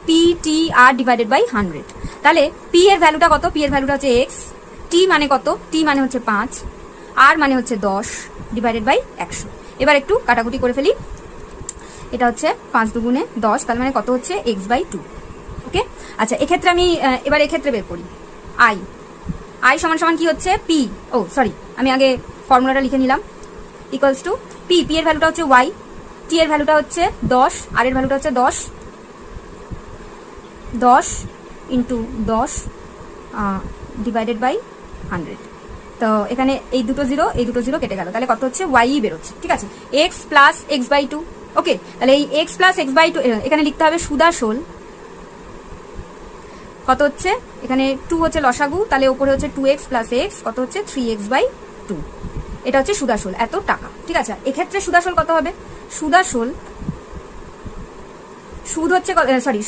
P T R divided by 100। তাহলে P এর ভ্যালুটা কত? পি এর ভ্যালুটা হচ্ছে এক্স, টি মানে কত? টি মানে হচ্ছে 5, আর মানে হচ্ছে 10 ডিভাইডেড বাই 100। এবার একটু কাটাকুটি করে ফেলি। এটা হচ্ছে 5 দুগুণে 10, তার মানে কত হচ্ছে? X by 2। ওকে, আচ্ছা এক্ষেত্রে আমি এবার এক্ষেত্রে বের করি আই। আই সমান সমান কি হচ্ছে? পি, ও সরি আমি আগে ফর্মুলাটা লিখে নিলাম, ইকুয়ালস টু পি, পি এর ভ্যালুটা হচ্ছে ওয়াই, টি এর ভ্যালুটা হচ্ছে 10, আর এর ভ্যালুটা হচ্ছে 10 ইন্টু 10 ডিভাইডেড বাই 100। তো এখানে এই দুটো জিরো কেটে গেল, তাহলে কত হচ্ছে? ওয়াই বেরোচ্ছে। ঠিক আছে, এক্স প্লাস এক্স বাই 2। ওকে, তাহলে এই এক্স প্লাস এক্স বাই 2 এখানে লিখতে হবে সুদাসোল কত হচ্ছে? এখানে 2 হচ্ছে লসাগু, তাহলে উপরে হচ্ছে 2x প্লাস এক্স, কত হচ্ছে? 3x by 2। এটা হচ্ছে সুদাসোল, এত টাকা। ঠিক আছে, এক্ষেত্রে সুদাসোল কত হবে? সুদাসোল সুদ হচ্ছে সরি